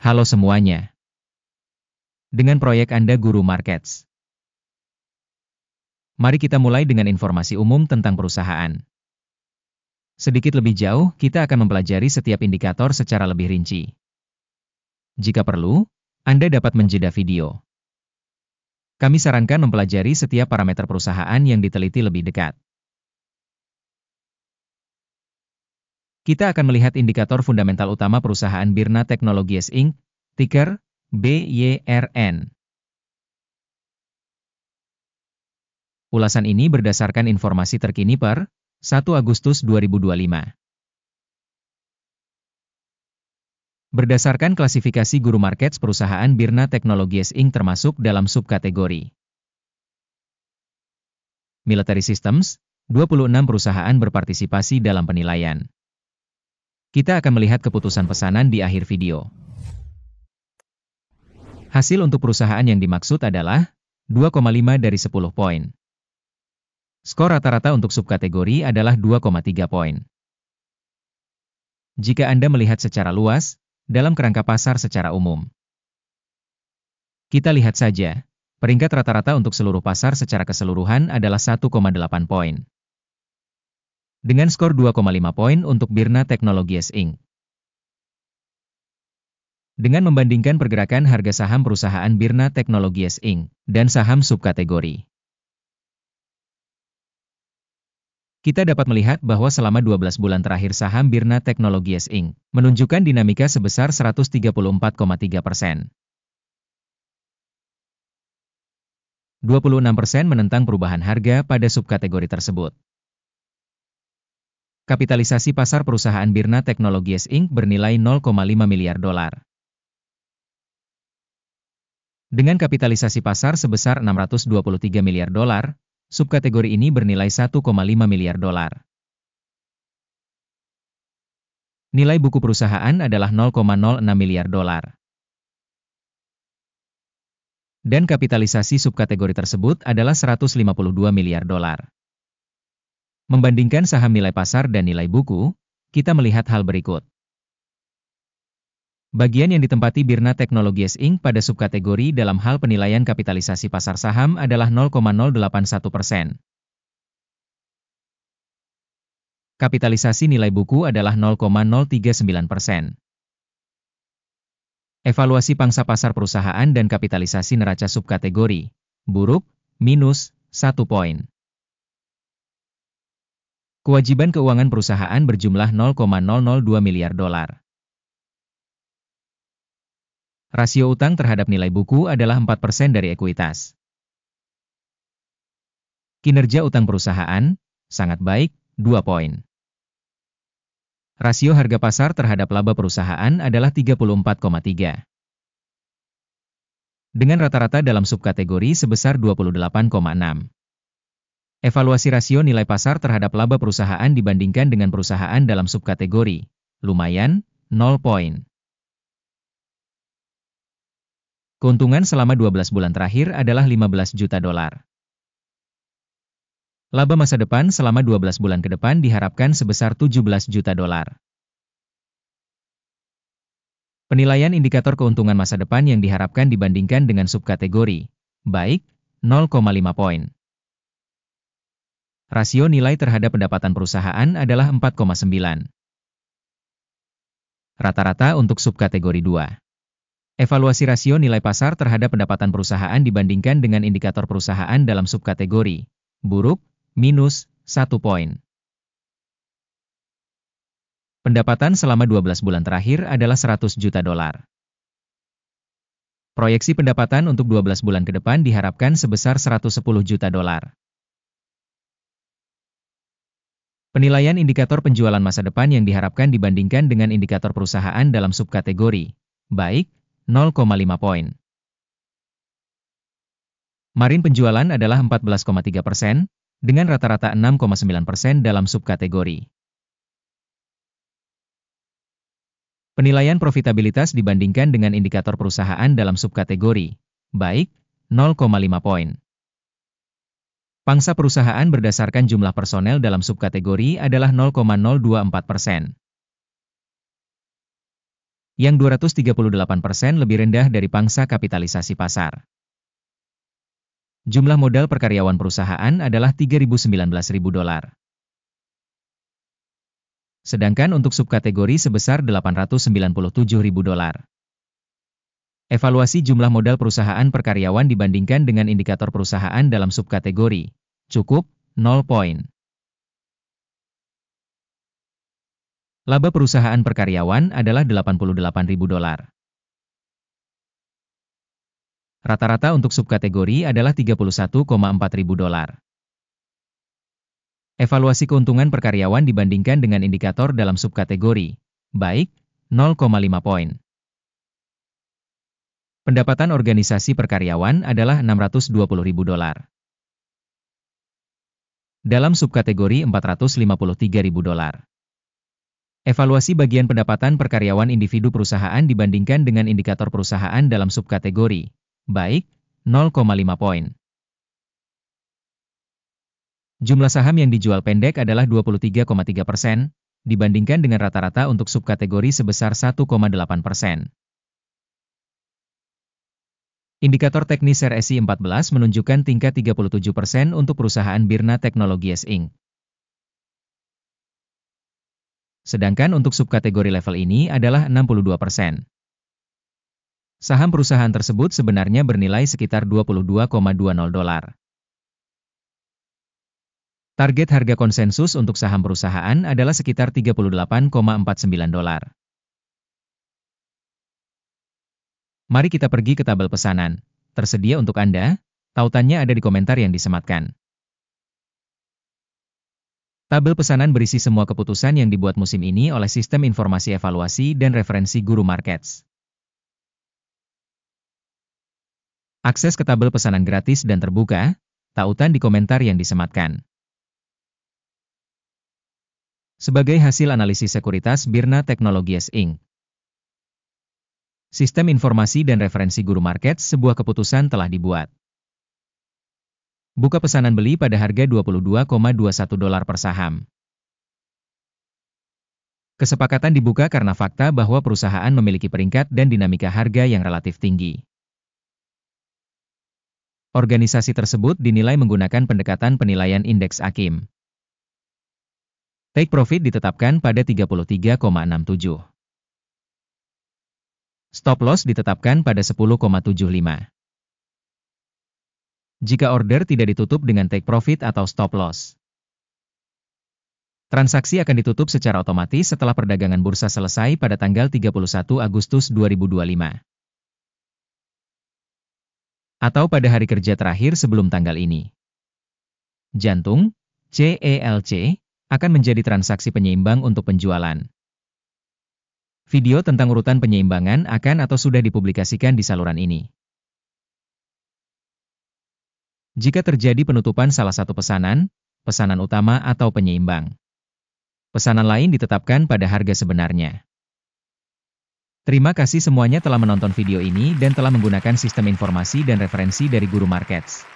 Halo semuanya. Dengan proyek Anda Guru Markets. Mari kita mulai dengan informasi umum tentang perusahaan. Sedikit lebih jauh, kita akan mempelajari setiap indikator secara lebih rinci. Jika perlu, Anda dapat menjeda video. Kami sarankan mempelajari setiap parameter perusahaan yang diteliti lebih dekat. Kita akan melihat indikator fundamental utama perusahaan Birna Technologies Inc., ticker BYRN. Ulasan ini berdasarkan informasi terkini per 1 Agustus 2025. Berdasarkan klasifikasi Guru Markets, perusahaan Birna Technologies Inc. termasuk dalam subkategori Military Systems. 26 perusahaan berpartisipasi dalam penilaian. Kita akan melihat keputusan pesanan di akhir video. Hasil untuk perusahaan yang dimaksud adalah 2,5 dari 10 poin. Skor rata-rata untuk subkategori adalah 2,3 poin. Jika Anda melihat secara luas, dalam kerangka pasar secara umum. Kita lihat saja, peringkat rata-rata untuk seluruh pasar secara keseluruhan adalah 1,8 poin. Dengan skor 2,5 poin untuk Birna Technologies Inc. Dengan membandingkan pergerakan harga saham perusahaan Birna Technologies Inc. dan saham subkategori, kita dapat melihat bahwa selama 12 bulan terakhir saham Birna Technologies Inc. menunjukkan dinamika sebesar 134,3%. 26% menentang perubahan harga pada subkategori tersebut. Kapitalisasi pasar perusahaan Birna Technologies Inc. bernilai 0,5 miliar dolar. Dengan kapitalisasi pasar sebesar 623 miliar dolar, subkategori ini bernilai 1,5 miliar dolar. Nilai buku perusahaan adalah 0,06 miliar dolar. Dan kapitalisasi subkategori tersebut adalah 152 miliar dolar. Membandingkan saham nilai pasar dan nilai buku, kita melihat hal berikut. Bagian yang ditempati Birna Technologies Inc. pada subkategori dalam hal penilaian kapitalisasi pasar saham adalah 0,081%. Kapitalisasi nilai buku adalah 0,039%. Evaluasi pangsa pasar perusahaan dan kapitalisasi neraca subkategori, buruk, minus 1 poin. Kewajiban keuangan perusahaan berjumlah 0,002 miliar dolar. Rasio utang terhadap nilai buku adalah 4% dari ekuitas. Kinerja utang perusahaan, sangat baik, 2 poin. Rasio harga pasar terhadap laba perusahaan adalah 34,3. Dengan rata-rata dalam subkategori sebesar 28,6. Evaluasi rasio nilai pasar terhadap laba perusahaan dibandingkan dengan perusahaan dalam subkategori, lumayan, 0 poin. Keuntungan selama 12 bulan terakhir adalah 15 juta dolar. Laba masa depan selama 12 bulan ke depan diharapkan sebesar 17 juta dolar. Penilaian indikator keuntungan masa depan yang diharapkan dibandingkan dengan subkategori, baik, 0,5 poin. Rasio nilai terhadap pendapatan perusahaan adalah 4,9. Rata-rata untuk subkategori 2. Evaluasi rasio nilai pasar terhadap pendapatan perusahaan dibandingkan dengan indikator perusahaan dalam subkategori, buruk, minus 1 poin. Pendapatan selama 12 bulan terakhir adalah 100 juta dolar. Proyeksi pendapatan untuk 12 bulan ke depan diharapkan sebesar 110 juta dolar. Penilaian indikator penjualan masa depan yang diharapkan dibandingkan dengan indikator perusahaan dalam subkategori, baik, 0,5 poin. Margin penjualan adalah 14,3%, dengan rata-rata 6,9% dalam subkategori. Penilaian profitabilitas dibandingkan dengan indikator perusahaan dalam subkategori, baik, 0,5 poin. Pangsa perusahaan berdasarkan jumlah personel dalam subkategori adalah 0,024%. yang 238% lebih rendah dari pangsa kapitalisasi pasar. Jumlah modal per karyawan perusahaan adalah $319.000. Sedangkan untuk subkategori sebesar $897.000. Evaluasi jumlah modal perusahaan per karyawan dibandingkan dengan indikator perusahaan dalam subkategori. Cukup, 0 poin. Laba perusahaan per karyawan adalah $88.000. Rata-rata untuk subkategori adalah $31.400. Evaluasi keuntungan per karyawan dibandingkan dengan indikator dalam subkategori. Baik, 0,5 poin. Pendapatan organisasi per karyawan adalah $620.000. Dalam subkategori $453.000. Evaluasi bagian pendapatan per karyawan individu perusahaan dibandingkan dengan indikator perusahaan dalam subkategori. Baik, 0,5 poin. Jumlah saham yang dijual pendek adalah 23,3%, dibandingkan dengan rata-rata untuk subkategori sebesar 1,8%. Indikator teknis RSI 14 menunjukkan tingkat 37% untuk perusahaan Birna Technologies Inc. Sedangkan untuk subkategori level ini adalah 62%. Saham perusahaan tersebut sebenarnya bernilai sekitar $22,20. Target harga konsensus untuk saham perusahaan adalah sekitar $38,49. Mari kita pergi ke tabel pesanan. Tersedia untuk Anda, tautannya ada di komentar yang disematkan. Tabel pesanan berisi semua keputusan yang dibuat musim ini oleh Sistem Informasi Evaluasi dan Referensi Guru Markets. Akses ke tabel pesanan gratis dan terbuka, tautan di komentar yang disematkan. Sebagai hasil analisis sekuritas Birna Technologies Inc. Sistem Informasi dan Referensi Guru Markets, sebuah keputusan telah dibuat. Buka pesanan beli pada harga $22,21 per saham. Kesepakatan dibuka karena fakta bahwa perusahaan memiliki peringkat dan dinamika harga yang relatif tinggi. Organisasi tersebut dinilai menggunakan pendekatan penilaian indeks AKIM. Take profit ditetapkan pada 33,67. Stop loss ditetapkan pada 10,75. Jika order tidak ditutup dengan take profit atau stop loss, transaksi akan ditutup secara otomatis setelah perdagangan bursa selesai pada tanggal 31 Agustus 2025. Atau pada hari kerja terakhir sebelum tanggal ini. Jantung, CELC, akan menjadi transaksi penyeimbang untuk penjualan. Video tentang urutan penyeimbangan akan atau sudah dipublikasikan di saluran ini. Jika terjadi penutupan salah satu pesanan, pesanan utama atau penyeimbang, pesanan lain ditetapkan pada harga sebenarnya. Terima kasih semuanya telah menonton video ini dan telah menggunakan sistem informasi dan referensi dari Guru Markets.